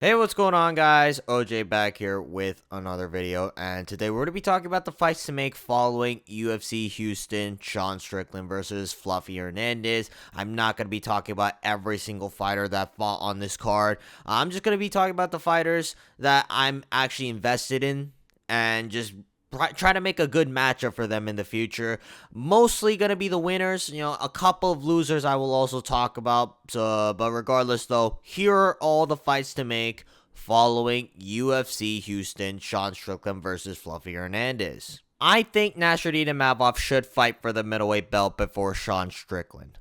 Hey, what's going on, guys? OJ back here with another video, and today we're going to be talking about the fights to make following UFC Houston, Sean Strickland versus Fluffy Hernandez. I'm not going to be talking about every single fighter that fought on this card. I'm just going to be talking about the fighters that I'm actually invested in and just try to make a good matchup for them in the future. Mostly going to be the winners. A couple of losers I will also talk about. But regardless, though, here are all the fights to make following UFC Houston, Sean Strickland versus Fluffy Hernandez. I think Nasruddin Imavov should fight for the middleweight belt before Sean Strickland.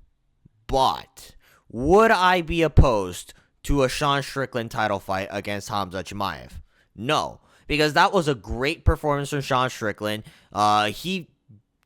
But would I be opposed to a Sean Strickland title fight against Khamzat Chimaev? No, because that was a great performance from Sean Strickland. He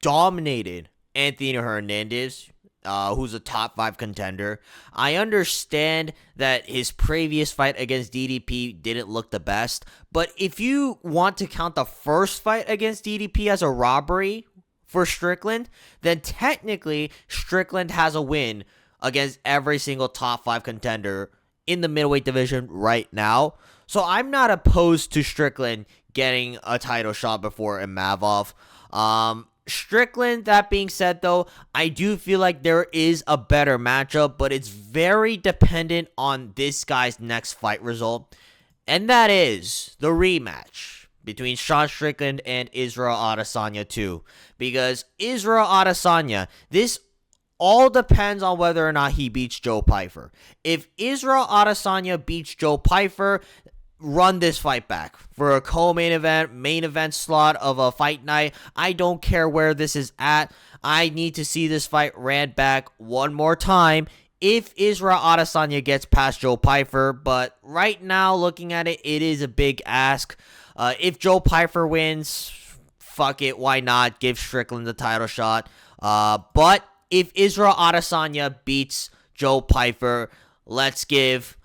dominated Anthony Hernandez, who's a top 5 contender. I understand that his previous fight against DDP didn't look the best, but if you want to count the first fight against DDP as a robbery for Strickland, then technically Strickland has a win against every single top 5 contender in the middleweight division right now. So I'm not opposed to Strickland getting a title shot before Imavov. Strickland, that being said, though, I do feel like there is a better matchup, but it's very dependent on this guy's next fight result, and that is the rematch between Sean Strickland and Israel Adesanya 2. Because Israel Adesanya, this all depends on whether or not he beats Joe Pyfer. If Israel Adesanya beats Joe Pyfer, run this fight back for a co-main event, main event slot of a fight night. I don't care where this is at. I need to see this fight ran back one more time if Israel Adesanya gets past Joe Pyfer. But right now, looking at it, it is a big ask. If Joe Pyfer wins, fuck it, why not? Give Strickland the title shot. But if Israel Adesanya beats Joe Pyfer, let's give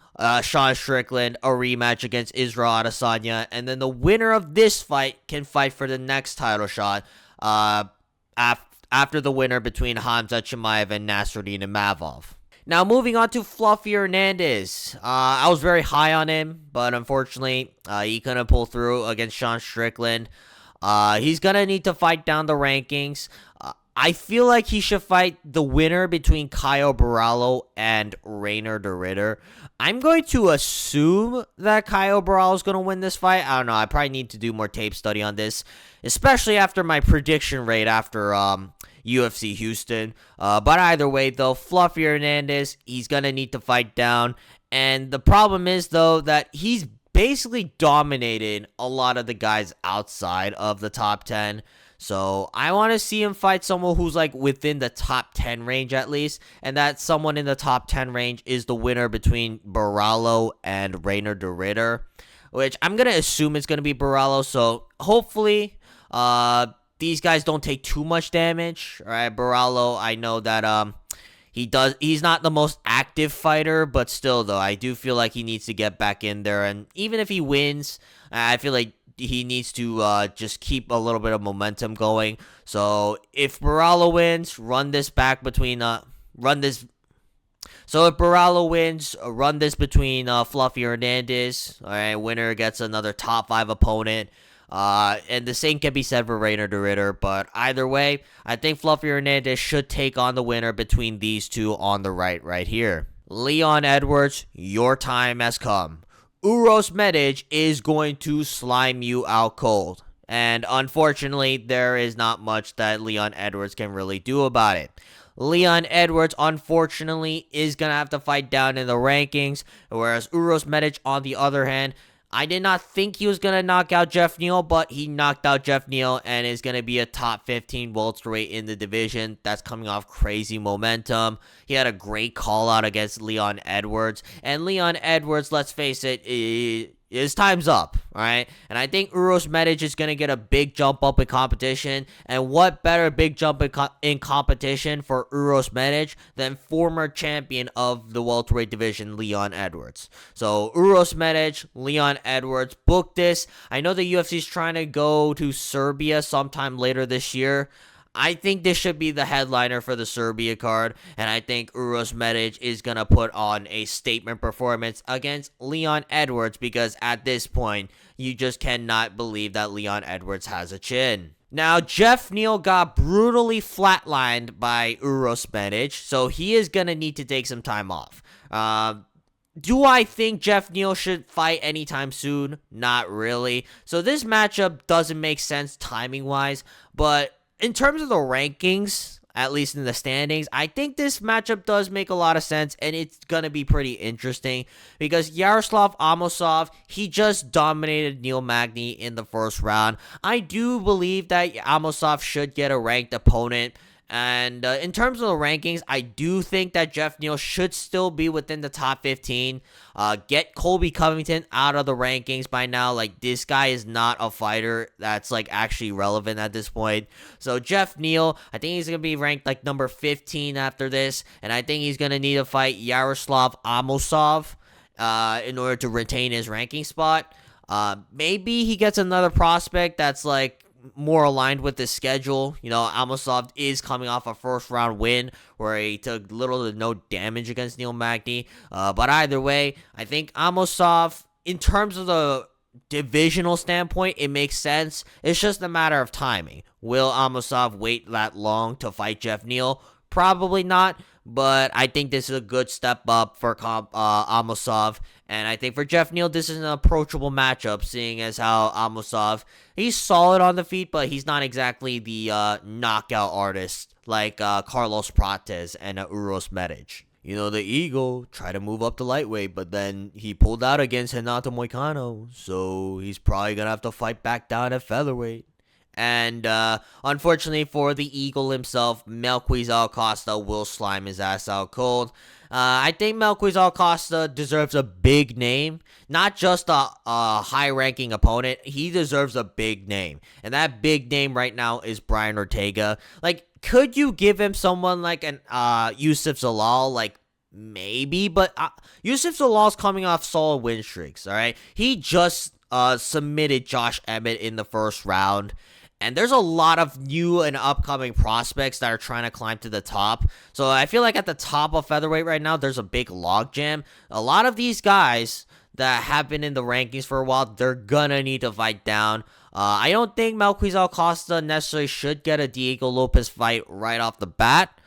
Sean Strickland a rematch against Israel Adesanya, and then the winner of this fight can fight for the next title shot after the winner between Khamzat Chimaev and Nasruddin Imavov. Now, moving on to Fluffy Hernandez. I was very high on him, but unfortunately, he couldn't pull through against Sean Strickland. He's going to need to fight down the rankings. I feel like he should fight the winner between Caio Borralho and Reinier de Ridder. I'm going to assume that Caio Borralho is going to win this fight. I don't know. I probably need to do more tape study on this, especially after my prediction rate after UFC Houston. But either way, though, Fluffy Hernandez, he's going to need to fight down. And the problem is, though, that he's basically dominated a lot of the guys outside of the top 10. So I want to see him fight someone who's like within the top 10 range at least. And that someone in the top 10 range is the winner between Borralho and Reinier de Ridder, which I'm going to assume it's going to be Borralho. So hopefully these guys don't take too much damage. All right, Borralho, I know that he's not the most active fighter, but still though, I do feel like he needs to get back in there. And even if he wins, I feel like he needs to just keep a little bit of momentum going. So if Borralho wins, run this back between So if Borralho wins, run this between Fluffy Hernandez. All right, winner gets another top 5 opponent. And the same can be said for Reinier de Ridder. But either way, I think Fluffy Hernandez should take on the winner between these two on the right here. Leon Edwards, your time has come. Uros Medic is going to slime you out cold. And unfortunately, there is not much that Leon Edwards can really do about it. Leon Edwards, unfortunately, is going to have to fight down in the rankings. Whereas Uros Medic, on the other hand, I did not think he was going to knock out Geoff Neal, but he knocked out Geoff Neal and is going to be a top 15 welterweight in the division. That's coming off crazy momentum. He had a great call out against Leon Edwards. And Leon Edwards, let's face it, his time's up, all right? And I think Uros Medic is going to get a big jump up in competition. And what better big jump in competition for Uros Medic than former champion of the welterweight division, Leon Edwards? So Uros Medic, Leon Edwards, book this. I know the UFC is trying to go to Serbia sometime later this year. I think this should be the headliner for the Serbia card, and I think Uros Medic is going to put on a statement performance against Leon Edwards, because at this point, you just cannot believe that Leon Edwards has a chin. Now, Geoff Neal got brutally flatlined by Uros Medic, so he is going to need to take some time off. Do I think Geoff Neal should fight anytime soon? Not really. So this matchup doesn't make sense timing-wise, but in terms of the rankings, at least in the standings, I think this matchup does make a lot of sense, and it's going to be pretty interesting because Yaroslav Amosov, he just dominated Neil Magny in the first round. I do believe that Amosov should get a ranked opponent. And in terms of the rankings, I do think that Geoff Neal should still be within the top 15. Get Colby Covington out of the rankings by now. Like, this guy is not a fighter that's, like, actually relevant at this point. So, Geoff Neal, I think he's going to be ranked, like, number 15 after this. And I think he's going to need to fight Yaroslav Amosov in order to retain his ranking spot. Maybe he gets another prospect that's, like, more aligned with his schedule. You know, Amosov is coming off a first round win where he took little to no damage against Neil Magny. But either way, I think Amosov, in terms of the divisional standpoint, it makes sense. It's just a matter of timing. Will Amosov wait that long to fight Geoff Neal? Probably not. But I think this is a good step up for Amosov. And I think for Geoff Neal, this is an approachable matchup, seeing as how Amosov, he's solid on the feet, but he's not exactly the knockout artist like Carlos Prates and Uros Medic. You know, the Eagle tried to move up to lightweight, but then he pulled out against Renato Moicano, so he's probably going to have to fight back down at featherweight. And unfortunately for the Eagle himself, Melquizael Costa will slime his ass out cold. I think Melquizael Costa deserves a big name, not just a high-ranking opponent. He deserves a big name, and that big name right now is Brian Ortega. Like, could you give him someone like an Youssef Zalal? Like, maybe, but Youssef Zalal's coming off solid win streaks, all right? He just submitted Josh Emmett in the first round. And there's a lot of new and upcoming prospects that are trying to climb to the top. So I feel like at the top of featherweight right now, there's a big logjam. A lot of these guys that have been in the rankings for a while, they're gonna need to fight down. I don't think Melquizael Costa necessarily should get a Diego Lopez fight right off the bat.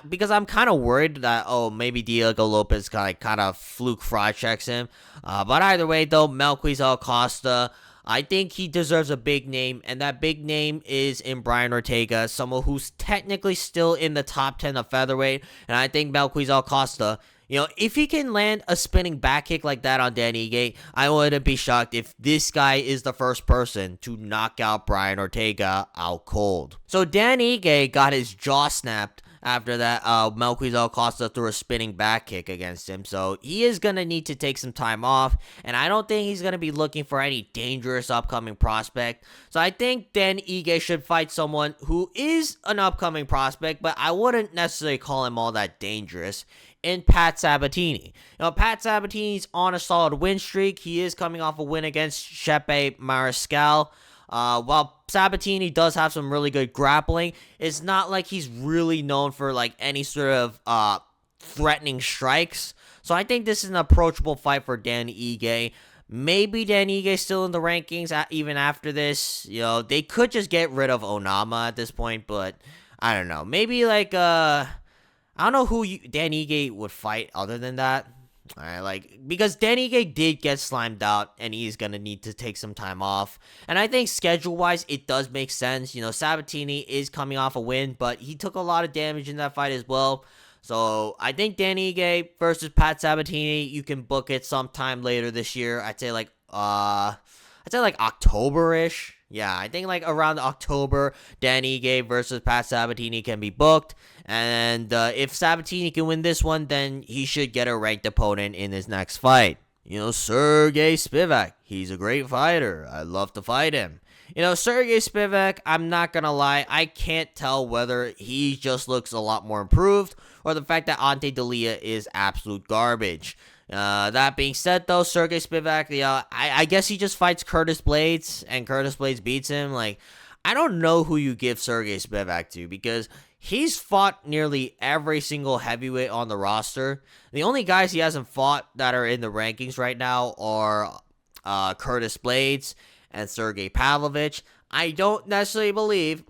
Because I'm kind of worried that, maybe Diego Lopez kind of fluke fraud checks him. But either way, though, Melquizael Costa, I think he deserves a big name, and that big name is in Brian Ortega, someone who's technically still in the top 10 of featherweight, and I think Melquizael Costa, you know, if he can land a spinning back kick like that on Dan Ige, I wouldn't be shocked if this guy is the first person to knock out Brian Ortega out cold. So Dan Ige got his jaw snapped after that Melquizael Costa threw a spinning back kick against him. So he is going to need to take some time off, and I don't think he's going to be looking for any dangerous upcoming prospect. So I think Dan Ige should fight someone who is an upcoming prospect, but I wouldn't necessarily call him all that dangerous, in Pat Sabatini. Now, Pat Sabatini's on a solid win streak. He is coming off a win against Chepe Mariscal. While Sabatini does have some really good grappling, it's not like he's really known for like any sort of threatening strikes. So I think this is an approachable fight for Dan Ige. Maybe Dan Ige still in the rankings even after this. You know, they could just get rid of Onama at this point, but I don't know. Maybe like I don't know who Dan Ige would fight other than that. Alright, because Dan Ige did get slimed out, and he's gonna need to take some time off. And I think schedule-wise, it does make sense. You know, Sabatini is coming off a win, but he took a lot of damage in that fight as well. So I think Dan Ige versus Pat Sabatini, you can book it sometime later this year. I'd say like October-ish. Yeah, I think like around October, Dan Ige versus Pat Sabatini can be booked. And if Sabatini can win this one, then he should get a ranked opponent in his next fight. You know, Serghei Spivac, he's a great fighter. I'd love to fight him. You know, Serghei Spivac, I'm not going to lie, I can't tell whether he just looks a lot more improved or the fact that Ante Dalia is absolute garbage. That being said, though, Serghei Spivac, I guess he just fights Curtis Blades, and Curtis Blades beats him. Like, I don't know who you give Serghei Spivac to, because he's fought nearly every single heavyweight on the roster. The only guys he hasn't fought that are in the rankings right now are Curtis Blades and Sergey Pavlovich. I don't necessarily believe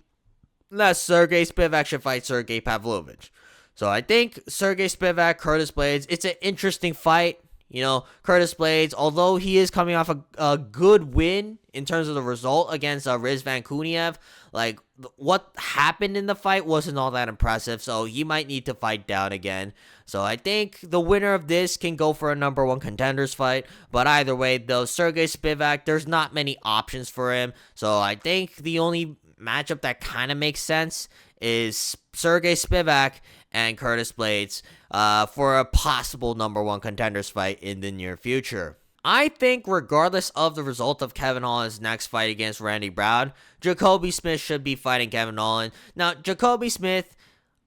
that Serghei Spivac should fight Sergey Pavlovich. So I think Serghei Spivac, Curtis Blades, it's an interesting fight. You know, Curtis Blades, although he is coming off a good win in terms of the result against Rizvan Kuniev, like, what happened in the fight wasn't all that impressive, so he might need to fight down again. So I think the winner of this can go for a number one contenders fight, but either way, though, Serghei Spivac, there's not many options for him, so I think the only matchup that kind of makes sense is Serghei Spivac and Curtis Blades for a possible number one contenders fight in the near future. I think regardless of the result of Kevin Holland's next fight against Randy Brown, Jacobe Smith should be fighting Kevin Holland. Now, Jacobe Smith,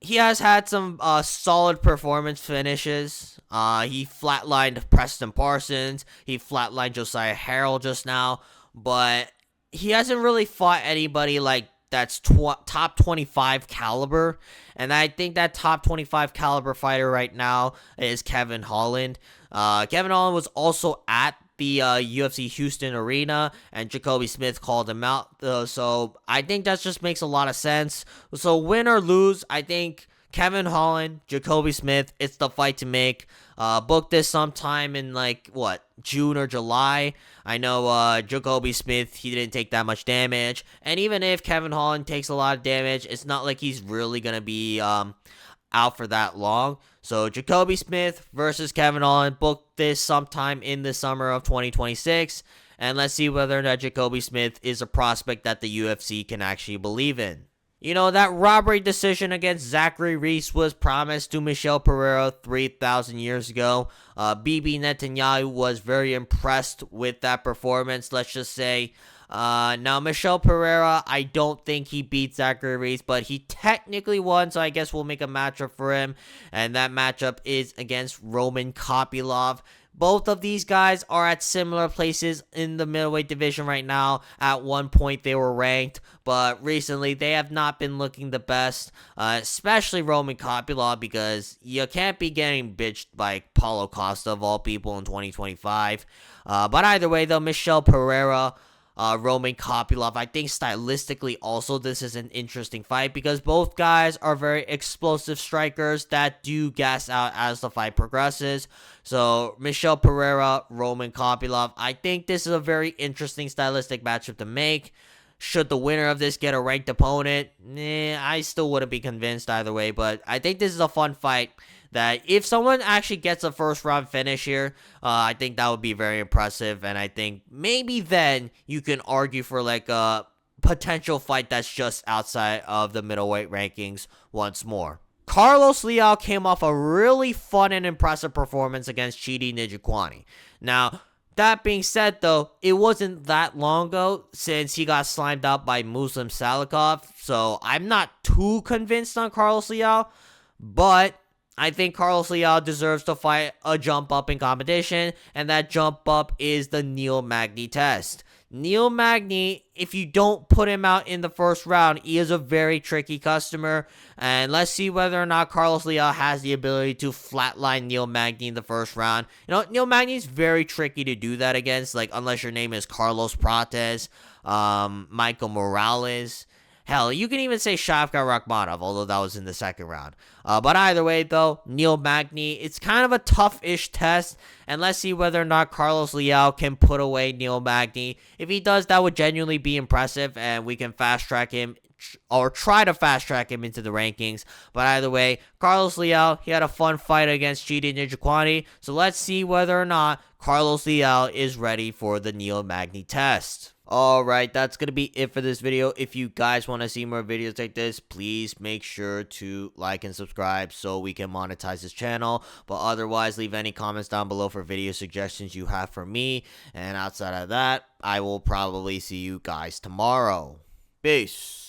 he has had some solid performance finishes. He flatlined Preston Parsons. He flatlined Josiah Harrell just now. But he hasn't really fought anybody like that's top 25 caliber, and I think that top 25 caliber fighter right now is Kevin Holland. Kevin Holland was also at the UFC Houston arena, and Jacobe Smith called him out, so I think that just makes a lot of sense. So win or lose, I think Kevin Holland, Jacobe Smith, it's the fight to make. Book this sometime in June or July. I know Jacobe Smith, he didn't take that much damage, and even if Kevin Holland takes a lot of damage, it's not like he's really gonna be out for that long. So Jacobe Smith versus Kevin Holland, book this sometime in the summer of 2026, and let's see whether or not Jacobe Smith is a prospect that the UFC can actually believe in. You know, that robbery decision against Zachary Reese was promised to Michel Pereira 3,000 years ago. Bibi Netanyahu was very impressed with that performance, let's just say. Now, Michel Pereira, I don't think he beat Zachary Reese, but he technically won, so I guess we'll make a matchup for him. And that matchup is against Roman Kopylov. Both of these guys are at similar places in the middleweight division right now. At one point, they were ranked, but recently, they have not been looking the best, especially Roman Kopylov, because you can't be getting bitched by Paulo Costa, of all people, in 2025. But either way, though, Michel Pereira, Roman Kopylov, I think stylistically also this is an interesting fight because both guys are very explosive strikers that do gas out as the fight progresses. So Michel Pereira, Roman Kopylov, I think this is a very interesting stylistic matchup to make. Should the winner of this get a ranked opponent? I still wouldn't be convinced either way, but I think this is a fun fight that if someone actually gets a first round finish here, I think that would be very impressive, and I think maybe then you can argue for like a potential fight that's just outside of the middleweight rankings once more. Carlos Leal came off a really fun and impressive performance against Chidi Njokuani. Now, that being said, though, it wasn't that long ago since he got slimed out by Muslim Salikov, so I'm not too convinced on Carlos Leal, but I think Carlos Leal deserves to fight a jump up in competition, and that jump up is the Neil Magny test. Neil Magny, if you don't put him out in the first round, he is a very tricky customer, and let's see whether or not Carlos Leal has the ability to flatline Neil Magny in the first round. You know, Neil Magny is very tricky to do that against, like, unless your name is Carlos Prates, Michael Morales. Hell, you can even say Shavkat Rakhmonov, although that was in the second round. But either way, though, Neil Magny, it's kind of a tough-ish test, and let's see whether or not Carlos Leal can put away Neil Magny. If he does, that would genuinely be impressive, and we can fast-track him, or try to fast-track him into the rankings. But either way, Carlos Leal, he had a fun fight against Chidi Njokuani, so let's see whether or not Carlos Leal is ready for the Neil Magny test. Alright, that's going to be it for this video. If you guys want to see more videos like this, please make sure to like and subscribe so we can monetize this channel. But otherwise, leave any comments down below for video suggestions you have for me. And outside of that, I will probably see you guys tomorrow. Peace.